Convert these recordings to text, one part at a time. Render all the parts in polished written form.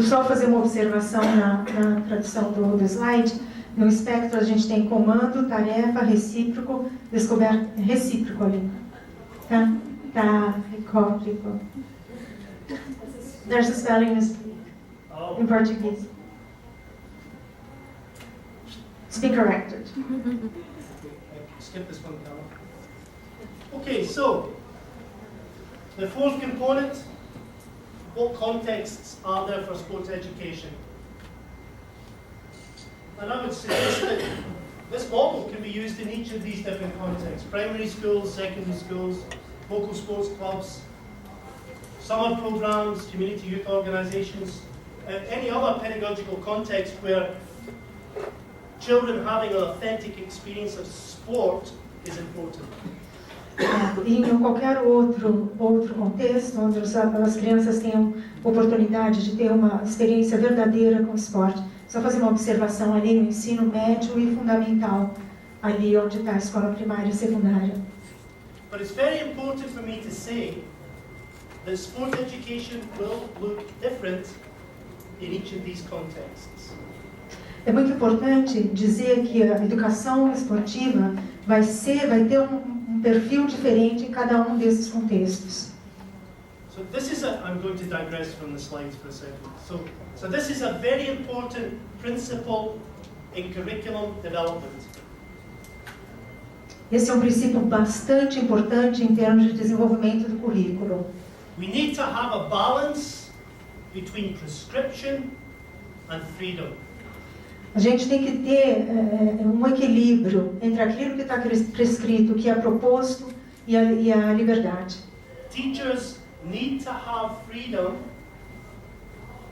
Só fazer uma observação na tradução do slide. No espectro a gente tem comando, tarefa, recíproco, descoberta, recíproco ali. Tá, recíproco. There's a spelling mistake in Portuguese. It's been corrected. Skip this one, Carol. Okay, so the fourth component, what contexts are there for sports education? And I would suggest that this model can be used in each of these different contexts: primary schools, secondary schools, local sports clubs, summer programs, community youth organizations, any other pedagogical context where children having an authentic experience of sport is important. Em qualquer outro contexto onde as crianças tenham oportunidade de ter uma experiência verdadeira com o esporte. Só fazer uma observação ali no ensino médio e fundamental, ali onde está a escola primária e secundária. But it's very important for me to say that sport education will look different in each of these contexts. É muito importante dizer que a educação esportiva vai ter um perfil diferente em cada um desses contextos. So this is I'm going to digress from the slides for a second. So this is a very important principle in curriculum development. Esse é um princípio bastante importante em termos de desenvolvimento do currículo. We need to have a balance between prescription and freedom. A gente tem que ter um equilíbrio entre aquilo que está prescrito, que é proposto, e a liberdade. Teachers need to have freedom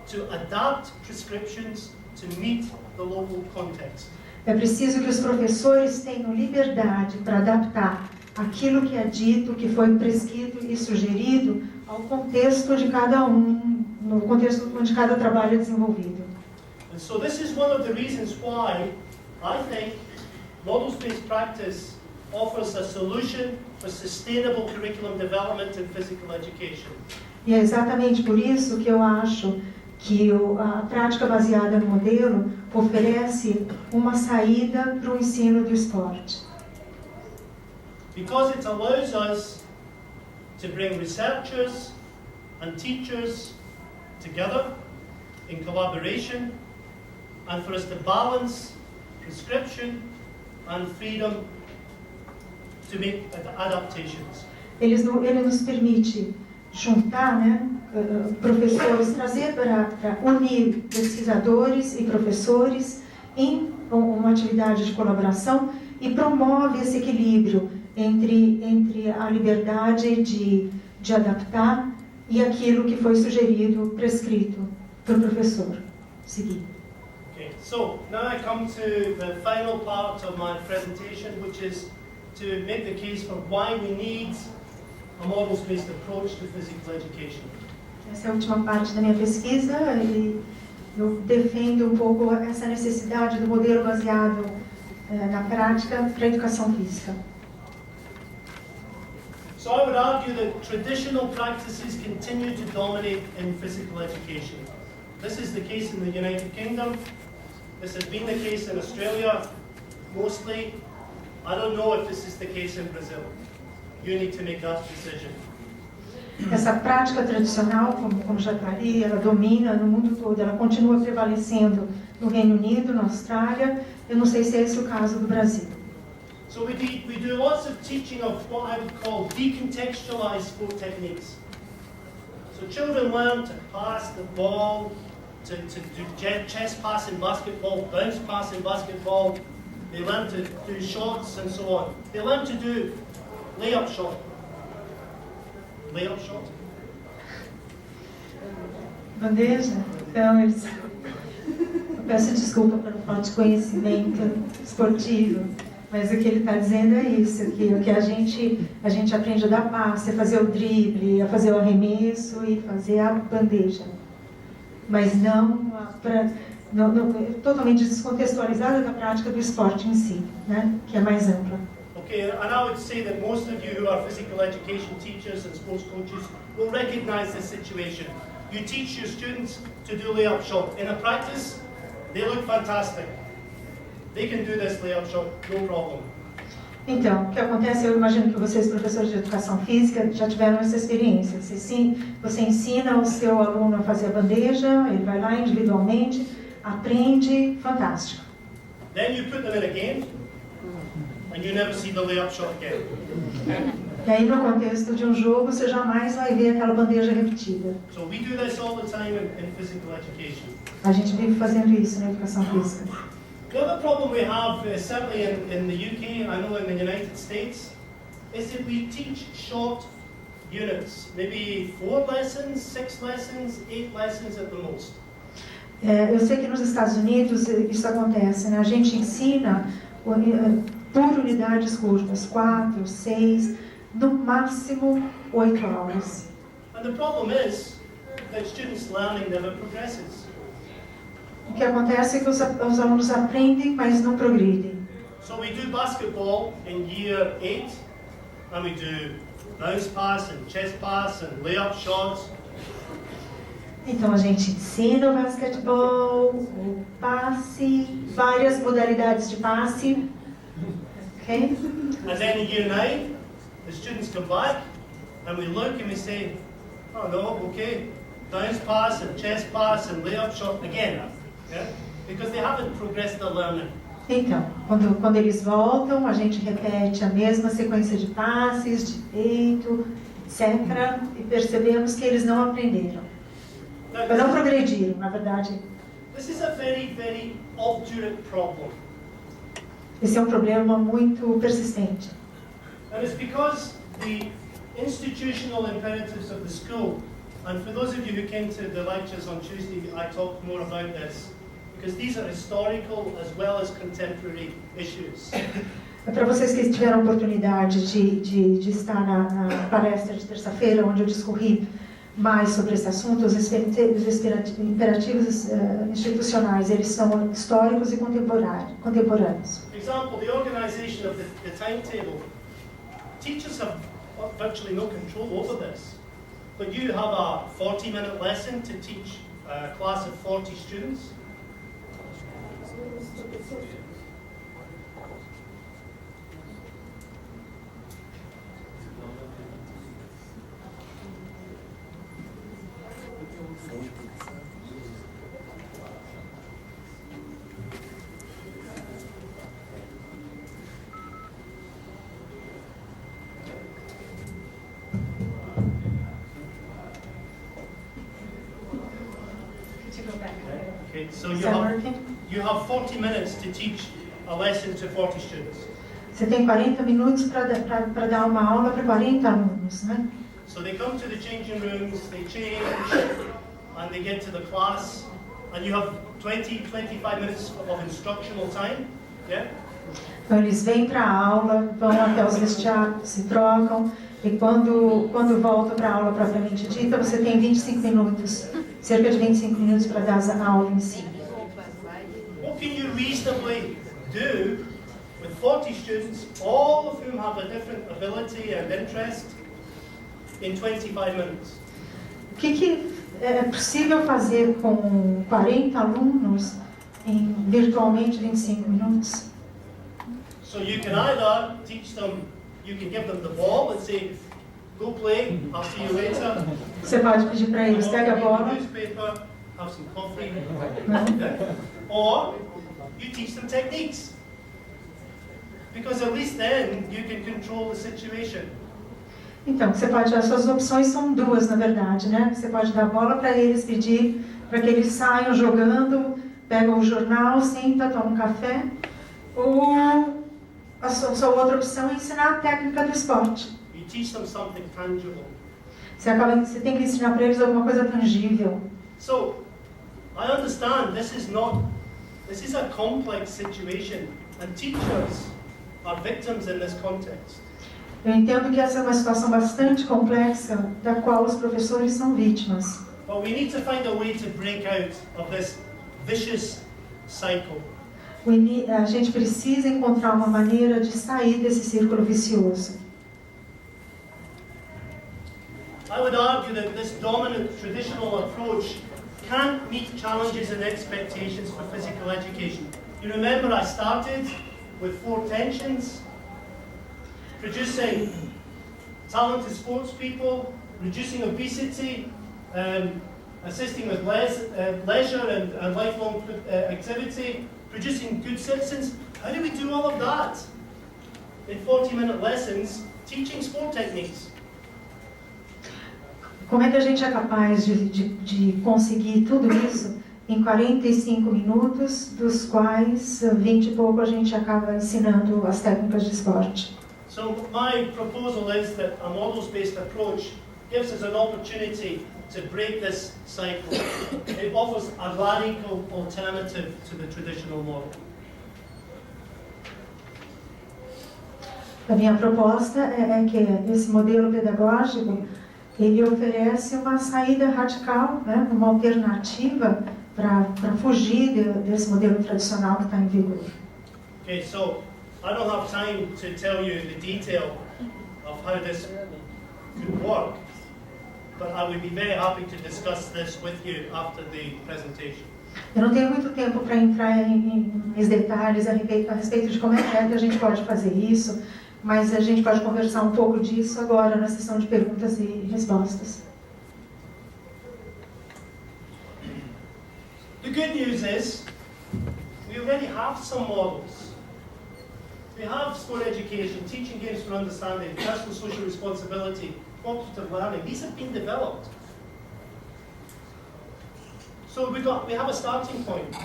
to adapt prescriptions to meet the local context. É preciso que os professores tenham liberdade para adaptar aquilo que é dito, que foi prescrito e sugerido ao contexto de cada um, no contexto onde cada trabalho é desenvolvido. And so this is one of the reasons why I think models-based practice offers a solution for sustainable curriculum development in physical education. E é exatamente por isso que eu acho que a prática baseada no modelo oferece uma saída para o ensino do esporte. Because it allows us to bring researchers and teachers together in collaboration, and for us to balance prescription and freedom to make adaptations. Ele nos permite juntar, professores, trazer para unir pesquisadores e professores em uma atividade de colaboração e promove esse equilíbrio entre a liberdade de adaptar e aquilo que foi sugerido, prescrito para o professor seguir. Okay, so now I come to the final part of my presentation, which is to make the case for why we need a models-based approach to physical education. Essa é a última parte da minha pesquisa e eu defendo um pouco essa necessidade do modelo baseado na prática para a educação física. So I would argue that traditional practices continue to dominate in physical education. This is the case in the United Kingdom. This has been the case in Australia, mostly. I don't know if this is the case in Brazil. You need to make that decision. Essa prática tradicional, como já está ali, ela domina no mundo todo, ela continua prevalecendo no Reino Unido, na Austrália. Eu não sei se é esse o caso do Brasil. So we do lots of teaching of what I would call decontextualized sport techniques. So children learn to pass the ball, to do chest pass in basketball, bounce pass in basketball. They learn to do shots and so on. They learn to do layup shot. Layup shot? Bandeja? Então, eu peço desculpa pelo falta de conhecimento esportivo, mas o que ele está dizendo é isso, que o que a gente aprende a dar passe, a fazer o drible, a fazer o arremesso e fazer a bandeja. Mas não totalmente descontextualizada da prática do esporte em si, que é mais ampla. Okay, and I would say that most of you who are physical education teachers and sports coaches will recognize this situation. you teach your students to do layup shot. In a practice, they look fantastic. They can do this layup shot, no problem. Então, o que acontece, eu imagino que vocês, professores de educação física, já tiveram essa experiência. Você ensina o seu aluno a fazer a bandeja, ele vai lá individualmente, aprende, fantástico. Then you put them in a game, and you never see the layup shot again. E aí, no contexto de um jogo, você jamais vai ver aquela bandeja repetida. So we do this all the time in physical education. A gente vive fazendo isso na educação física. The other problem we have, certainly in the UK, I know in the United States, is that we teach short units, maybe 4 lessons, 6 lessons, 8 lessons at the most. Eu sei que nos Estados Unidos isso acontece, né? A gente ensina por unidades curtas, 4, 6, no máximo 8 aulas. And the problem is that students' learning never progresses. O que acontece é que os alunos aprendem, mas não progridem. So we do basketball in year 8, and we do bounce pass and chest pass and layup shots. Então a gente ensina o basquetebol, o passe, várias modalidades de passe. Okay? And then in year 9, the students come back, and we look and we say, oh no, okay, bounce pass and chest pass and layup shot again. Yeah? Because they haven't progressed their learning. Então, quando eles voltam, a gente repete a mesma sequência de passes, de peito, etc. E percebemos que eles não aprenderam. Não progrediram, na verdade. This is a very, very obdurate problem. Esse é um problema muito persistente. And it's because the institutional imperatives of the school, and for those of you who came to the lectures on Tuesday, I talked more about this, because these are historical as well as contemporary issues. Para vocês que tiveram a oportunidade de estar na palestra de terça-feira, onde eu discorri mais sobre esse assunto, os imperativos institucionais, eles são históricos e contemporâneos. For example, the organization of the timetable. Teachers have virtually no control over this. But you have a 40-minute lesson to teach a class of 40 students. Okay, so you have 40 minutes to teach a lesson to 40 students. Você tem 40 minutos para dar uma aula para 40 alunos, né? So they come to the changing rooms, they change, and they get to the class, and you have 20-25 minutes of instructional time, yeah? Então eles vêm para a aula, vão até os vestiários, se trocam, e quando voltam para a aula propriamente dita, você tem 25 minutos, cerca de 25 minutos para dar a aula em si. What can you reasonably do with 40 students, all of whom have a different ability and interest, in 25 minutes? O que é possível fazer com 40 alunos em virtualmente 25 minutos? So you can either teach them, you can give them the ball and say, go play, I'll see you later. Você pode pedir para eles, pega a bola. Newspaper, have some coffee. Or you teach them techniques. Because at least then you can control the situation. Então, as suas opções são duas, na verdade, né? Você pode dar a bola para eles, pedir para que eles saiam jogando, pegam o jornal, senta, tomam um café. Ou a sua outra opção é ensinar a técnica do esporte. You teach them something tangible. Você tem que ensinar para eles alguma coisa tangível. So, I understand this is a complex situation, and teachers are victims in this context. Eu entendo que essa é uma situação bastante complexa, da qual os professores são vítimas. But we need to find a way to break out of this vicious cycle. A gente precisa encontrar uma maneira de sair desse círculo vicioso. I I would argue that this dominant traditional approach can't meet challenges and expectations for physical education. You remember I started with 4 tensions: producing talented sports people, reducing obesity, assisting with leisure and lifelong activity, producing good citizens. How do we do all of that in 40-minute lessons teaching sport techniques? Como é que a gente é capaz de conseguir tudo isso em 45 minutos, dos quais 20 e pouco a gente acaba ensinando as técnicas de esporte? So my proposal is that a models-based approach gives us an opportunity to break this cycle. It offers a radical alternative to the traditional model. A minha proposta é que esse modelo pedagógico ele oferece uma saída radical, né, uma alternativa para fugir desse modelo tradicional que está em vigor. Okay, so I don't have time to tell you the detail of how this could work, but I would be very happy to discuss this with you after the presentation. Eu não tenho muito tempo para entrar em detalhes a respeito de como é que a gente pode fazer isso, mas a gente pode conversar um pouco disso agora na sessão de perguntas e respostas. The good news is we already have some models. We have sport education, teaching games for understanding, personal social responsibility, cooperative learning. These have been developed. So we have a starting point.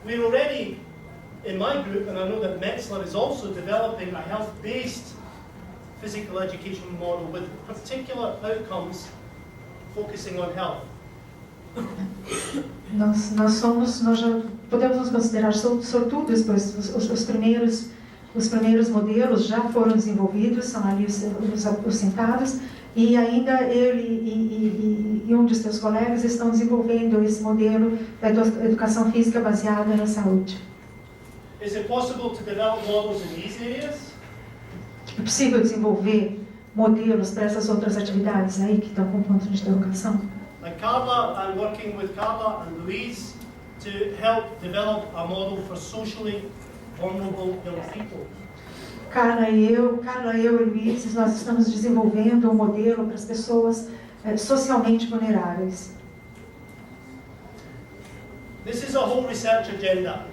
We're already, in my group, and I know that Metzler is also developing a health-based physical education model with particular outcomes focusing on health. Nós já podemos nos considerar sortudos, pois os primeiros modelos já foram desenvolvidos, são ali os sentados, e ainda ele e um de seus colegas estão desenvolvendo esse modelo da educação física baseada na saúde. Is it possible to develop models in these areas? É possível desenvolver modelos para essas outras atividades aí que estão com ponto de interrogação? Like Carla, I'm working with Carla and Louise to help develop a model for socially vulnerable young people. Carla, eu e Luiz, nós estamos desenvolvendo um modelo para as pessoas socialmente vulneráveis. This is a whole research agenda.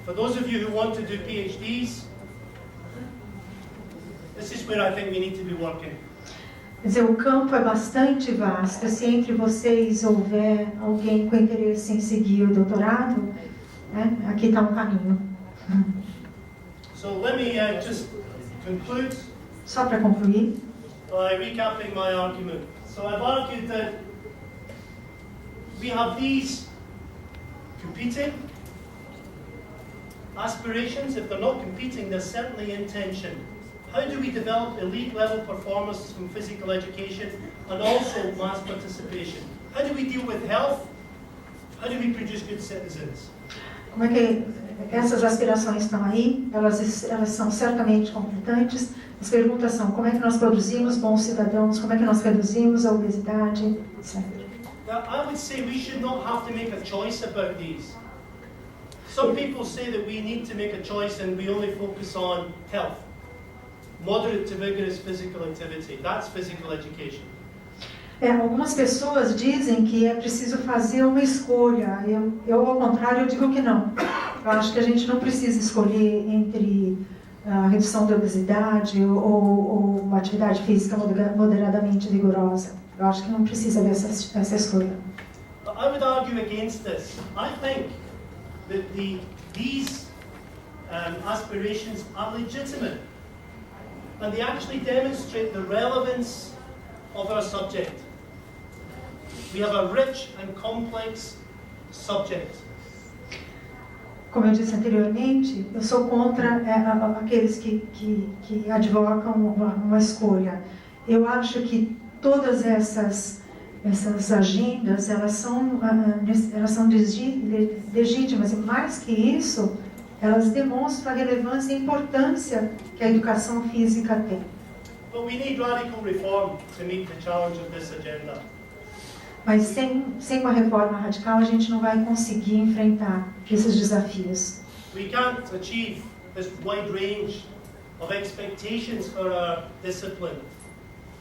For those of you who want to do PhDs, this is where I think we need to be working. Quer dizer, o campo é bastante vasto. Se entre vocês houver alguém com interesse em seguir o doutorado, né, aqui está um caminho. So let me just conclude. Só para concluir. By recapping my argument. So I've argued that we have these competing aspirations. If they're not competing, they're certainly in tension. How do we develop elite level performance from physical education and also mass participation? How do we deal with health? How do we produce good citizens? Como é que essas aspirações estão aí? Elas são certamente conflitantes. As perguntas são: como é que nós produzimos bons cidadãos? Como é que nós reduzimos a obesidade, etc. Now, I would say we should not have to make a choice about these. Some people say that we need to make a choice and we only focus on health. Moderate to vigorous physical activity. That's physical education. Algumas pessoas dizem que é preciso fazer uma escolha. Eu, ao contrário, eu digo que não. Eu acho que a gente não precisa escolher entre a redução da obesidade ou uma atividade física moderadamente vigorosa. Eu acho que não precisa dessa escolha. I would argue against this. I think that these aspirations are legitimate. And they actually demonstrate the relevance of our subject. We have a rich and complex subject. Como eu disse anteriormente, eu sou contra aqueles que advogam uma escolha. Eu acho que todas essas agendas, elas são legítimas, e mais que isso, elas demonstram a relevância e a importância que a educação física tem. But we need radical reform to meet the challenge of this agenda. Mas sem uma reforma radical, a gente não vai conseguir enfrentar esses desafios. We can't achieve this wide range of expectations for our discipline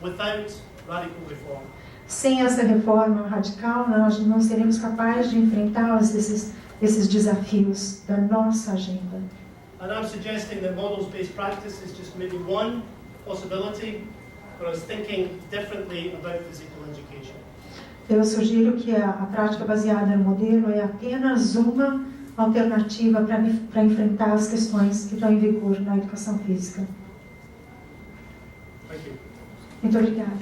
without radical reform. Sem essa reforma radical, nós não seremos capazes de enfrentar esses desafios da nossa agenda. And I'm suggesting that models-based practice is just maybe one possibility for us thinking differently about physical education. Eu sugiro que a prática baseada no modelo é apenas uma alternativa para enfrentar as questões que estão em vigor na educação física. Thank you. Muito obrigada.